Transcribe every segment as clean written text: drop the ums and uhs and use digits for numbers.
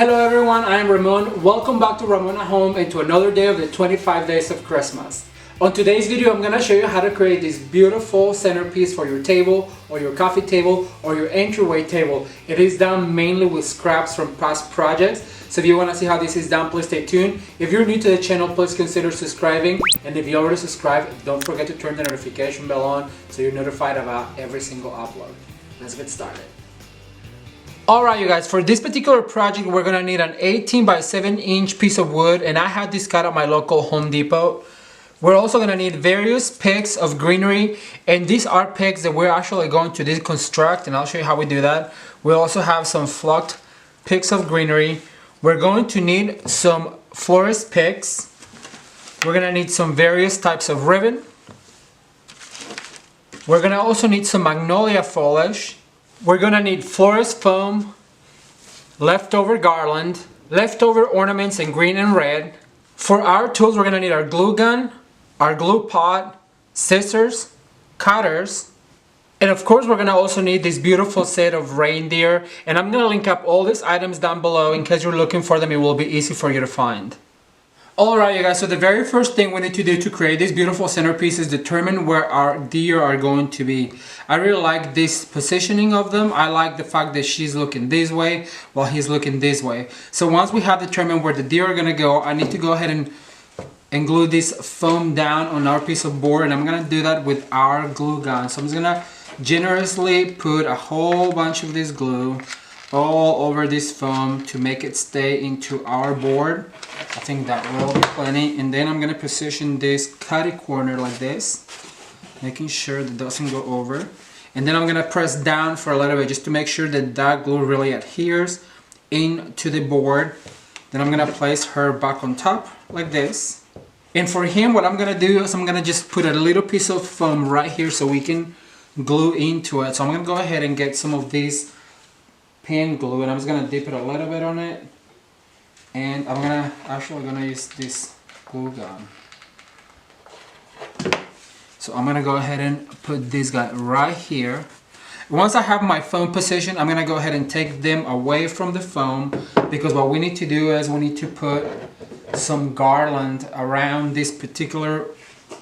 Hello everyone, I am Ramon. Welcome back to Ramon at Home and to another day of the 25 days of Christmas. On today's video, I'm going to show you how to create this beautiful centerpiece for your table or your coffee table or your entryway table. It is done mainly with scraps from past projects. So if you want to see how this is done, please stay tuned. If you're new to the channel, please consider subscribing. And if you already subscribed, don't forget to turn the notification bell on so you're notified about every single upload. Let's get started. Alright you guys, for this particular project we're going to need an 18 by 7 inch piece of wood, and I had this cut at my local Home Depot. We're also going to need various picks of greenery, and these are picks that we're actually going to deconstruct, and I'll show you how we do that. We also have some flocked picks of greenery. We're going to need some florist picks. We're going to need some various types of ribbon. We're going to also need some magnolia foliage. We're going to need florist foam, leftover garland, leftover ornaments in green and red. For our tools, we're going to need our glue gun, our glue pot, scissors, cutters, and of course we're going to also need this beautiful set of reindeer. And I'm going to link up all these items down below in case you're looking for them. It will be easy for you to find. Alright you guys, so the very first thing we need to do to create this beautiful centerpiece is determine where our deer are going to be. I really like this positioning of them. I like the fact that she's looking this way while he's looking this way. So once we have determined where the deer are going to go, I need to go ahead and glue this foam down on our piece of board, and I'm going to do that with our glue gun. So I'm just going to generously put a whole bunch of this glue all over this foam to make it stay into our board. I think that will be plenty. And then I'm going to position this cutty corner like this, making sure that it doesn't go over. And then I'm going to press down for a little bit just to make sure that that glue really adheres into the board. Then I'm going to place her back on top like this. And for him, what I'm going to do is I'm going to just put a little piece of foam right here so we can glue into it. So I'm going to go ahead and get some of this pen glue, and I'm just going to dip it a little bit on it. And I'm actually gonna use this glue gun. So I'm gonna go ahead and put this guy right here. Once I have my foam position, I'm gonna go ahead and take them away from the foam, because what we need to do is we need to put some garland around this particular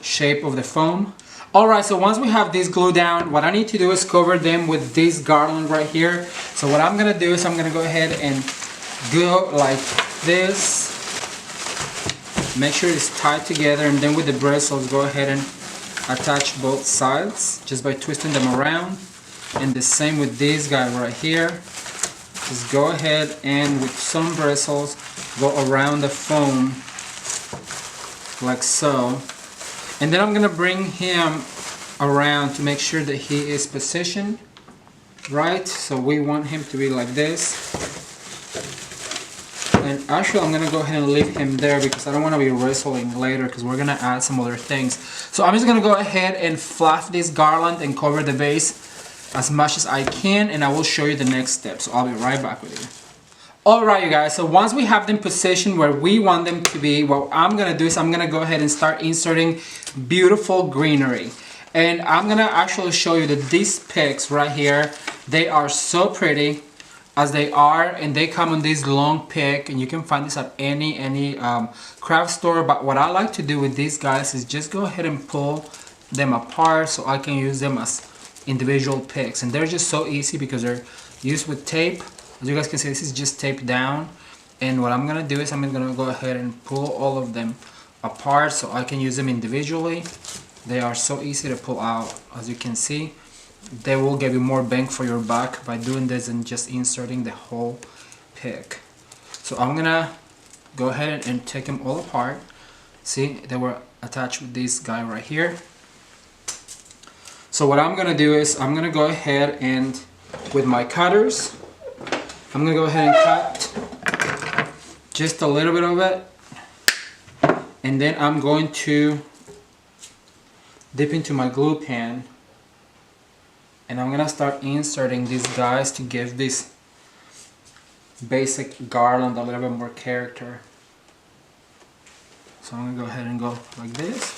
shape of the foam. Alright, so once we have this glue down, what I need to do is cover them with this garland right here. So what I'm gonna do is I'm gonna go ahead and go like this, make sure it's tied together, and then with the bristles go ahead and attach both sides just by twisting them around. And the same with this guy right here. Just go ahead and with some bristles go around the foam like so. And then I'm gonna bring him around to make sure that he is positioned right. So we want him to be like this. And actually I'm going to go ahead and leave him there because I don't want to be wrestling later, because we're going to add some other things. So I'm just going to go ahead and fluff this garland and cover the base as much as I can, and I will show you the next step. So I'll be right back with you. Alright you guys, so once we have them positioned where we want them to be, what I'm going to do is I'm going to go ahead and start inserting beautiful greenery. And I'm going to actually show you that these picks right here, they are so pretty as they are, and they come on this long pick, and you can find this at any craft store. But what I like to do with these guys is just go ahead and pull them apart so I can use them as individual picks. And they're just so easy because they're used with tape. As you guys can see, this is just taped down. And what I'm gonna do is I'm gonna go ahead and pull all of them apart so I can use them individually. They are so easy to pull out, as you can see. They will give you more bang for your buck by doing this and just inserting the whole pick. So I'm gonna go ahead and take them all apart. See, they were attached with this guy right here. So what I'm gonna do is I'm gonna go ahead and with my cutters, I'm gonna go ahead and cut just a little bit of it, and then I'm going to dip into my glue pen. And I'm gonna start inserting these guys to give this basic garland a little bit more character. So I'm gonna go ahead and go like this.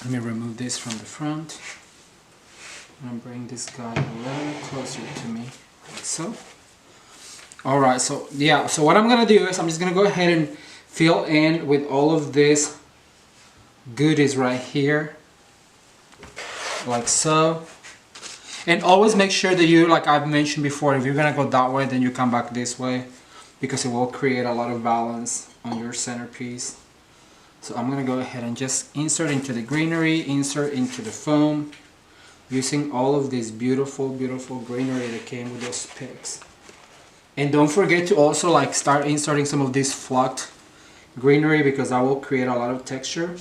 Let me remove this from the front. I'm gonna bring this guy a little closer to me, like so. Alright, so yeah, so what I'm gonna do is I'm just gonna go ahead and fill in with all of this goodies right here, like so. And always make sure that you, like I've mentioned before, if you're gonna go that way, then you come back this way, because it will create a lot of balance on your centerpiece. So I'm gonna go ahead and just insert into the greenery, insert into the foam, using all of this beautiful, beautiful greenery that came with those picks. And don't forget to also like start inserting some of this fluffed greenery, because that will create a lot of texture.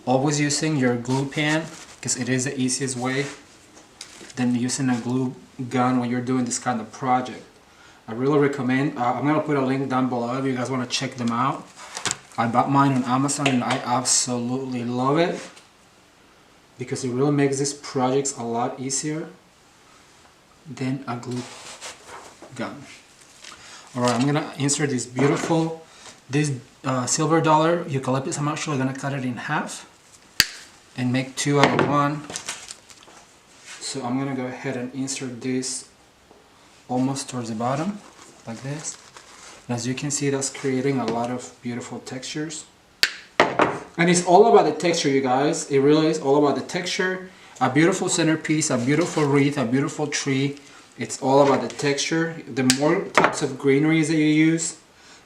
Always using your glue pen, because it is the easiest way than using a glue gun when you're doing this kind of project. I really recommend, I'm going to put a link down below if you guys want to check them out. I bought mine on Amazon and I absolutely love it, because it really makes these projects a lot easier than a glue gun. Alright, I'm going to insert this beautiful, this silver dollar eucalyptus. I'm actually going to cut it in half and make 2 out of 1. So I'm going to go ahead and insert this almost towards the bottom, like this. And as you can see, that's creating a lot of beautiful textures. And it's all about the texture, you guys. It really is all about the texture. A beautiful centerpiece, a beautiful wreath, a beautiful tree. It's all about the texture. The more types of greeneries that you use,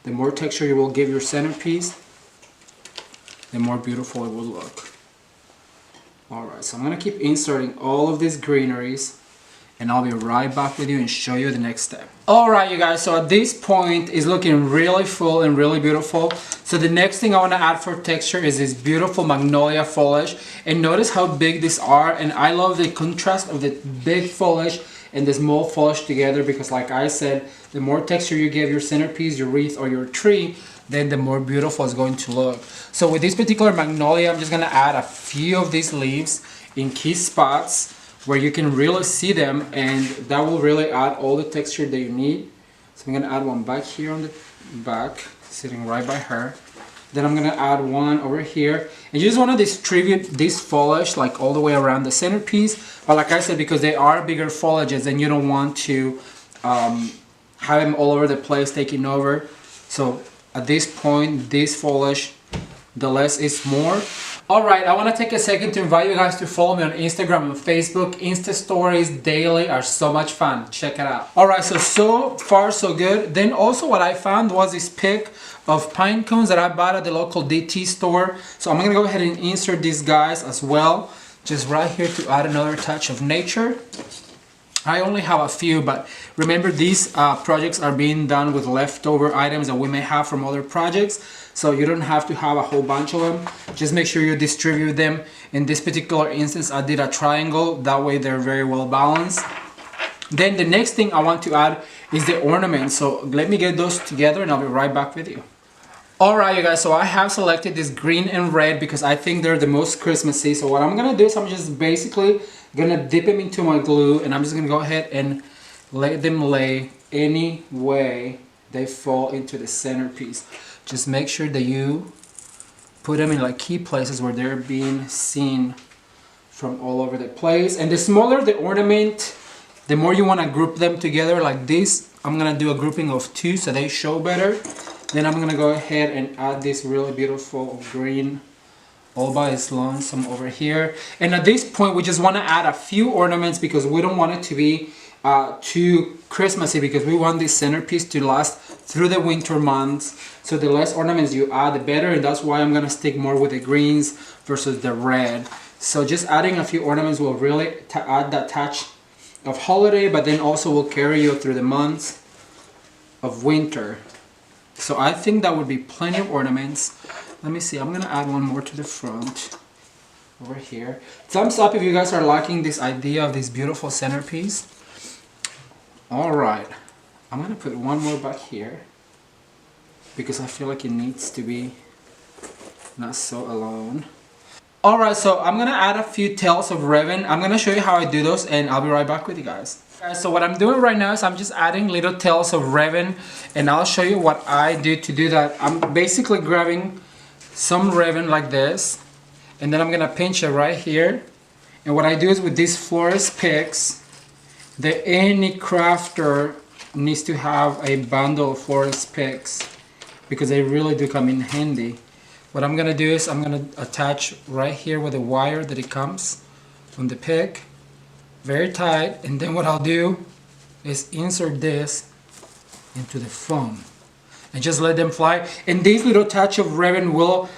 the more texture you will give your centerpiece, the more beautiful it will look. Alright, so I'm going to keep inserting all of these greeneries, and I'll be right back with you and show you the next step. Alright you guys, so at this point it's looking really full and really beautiful. So the next thing I want to add for texture is this beautiful magnolia foliage. And notice how big these are, and I love the contrast of the big foliage and the small foliage together, because like I said, the more texture you give your centerpiece, your wreath, or your tree, then the more beautiful it's going to look. So with this particular magnolia, I'm just going to add a few of these leaves in key spots where you can really see them, and that will really add all the texture that you need. So I'm going to add one back here on the back, sitting right by her. Then I'm going to add one over here, and you just want to distribute this foliage like all the way around the centerpiece. But like I said, because they are bigger foliages, and you don't want to have them all over the place taking over. So at this point, this foliage, the less is more. Alright, I want to take a second to invite you guys to follow me on Instagram and Facebook. Insta stories daily are so much fun. Check it out. Alright, so far so good. Then also what I found was this pick of pine cones that I bought at the local DT store. So I'm going to go ahead and insert these guys as well, just right here to add another touch of nature. I only have a few, but remember these projects are being done with leftover items that we may have from other projects, so you don't have to have a whole bunch of them. Just make sure you distribute them. In this particular instance, I did a triangle, that way they're very well balanced. Then the next thing I want to add is the ornaments, so let me get those together and I'll be right back with you. Alright you guys, so I have selected this green and red because I think they're the most Christmassy. So what I'm gonna do is I'm just basically gonna dip them into my glue, and I'm just gonna go ahead and let them lay any way they fall into the centerpiece. Just make sure that you put them in like key places where they're being seen from all over the place. And the smaller the ornament, the more you want to group them together like this. I'm gonna do a grouping of 2 so they show better. Then I'm gonna go ahead and add this really beautiful green all by its lonesome over here. And at this point we just want to add a few ornaments, because we don't want it to be too Christmassy, because we want this centerpiece to last through the winter months. So the less ornaments you add, the better, and that's why I'm gonna stick more with the greens versus the red. So just adding a few ornaments will really add that touch of holiday, but then also will carry you through the months of winter. So I think that would be plenty of ornaments. Let me see, I'm gonna add one more to the front over here. Thumbs up if you guys are liking this idea of this beautiful centerpiece. Alright, I'm gonna put one more back here because I feel like it needs to be not so alone. Alright, so I'm gonna add a few tails of ribbon. I'm gonna show you how I do those, and I'll be right back with you guys. So what I'm doing right now is I'm just adding little tails of ribbon, and I'll show you what I do to do that. I'm basically grabbing some ribbon like this, and then I'm gonna pinch it right here. And what I do is with these florist picks, that any crafter needs to have a bundle of florist picks because they really do come in handy. What I'm gonna do is I'm gonna attach right here with the wire that it comes on the pick, very tight, and then what I'll do is insert this into the foam and just let them fly. And this little touch of ribbon will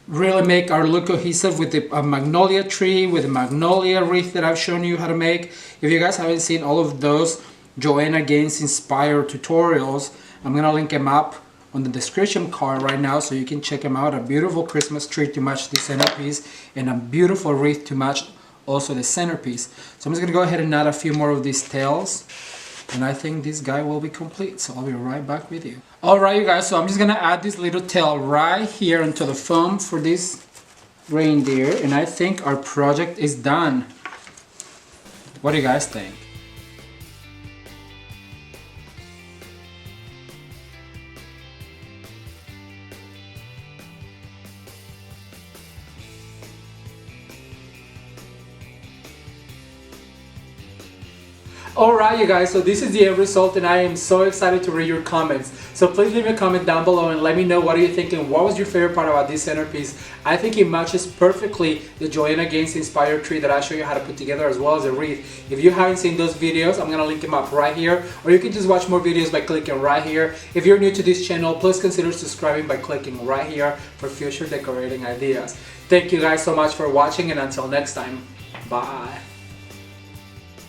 really make our look cohesive with the magnolia tree, with the magnolia wreath that I've shown you how to make. If you guys haven't seen all of those Joanna Gaines inspired tutorials, I'm gonna link them up on the description card right now so you can check them out. A beautiful Christmas tree to match the centerpiece and a beautiful wreath to match also the centerpiece. So I'm just gonna go ahead and add a few more of these tails, and I think this guy will be complete. So I'll be right back with you. Alright you guys, so I'm just gonna add this little tail right here into the foam for this reindeer, and I think our project is done. What do you guys think? Alright you guys, so this is the end result and I am so excited to read your comments. So please leave a comment down below and let me know what are you thinking. What was your favorite part about this centerpiece? I think it matches perfectly the Joanna Gaines inspired tree that I show you how to put together, as well as a wreath. If you haven't seen those videos, I'm going to link them up right here, or you can just watch more videos by clicking right here. If you're new to this channel, please consider subscribing by clicking right here for future decorating ideas. Thank you guys so much for watching, and until next time, bye.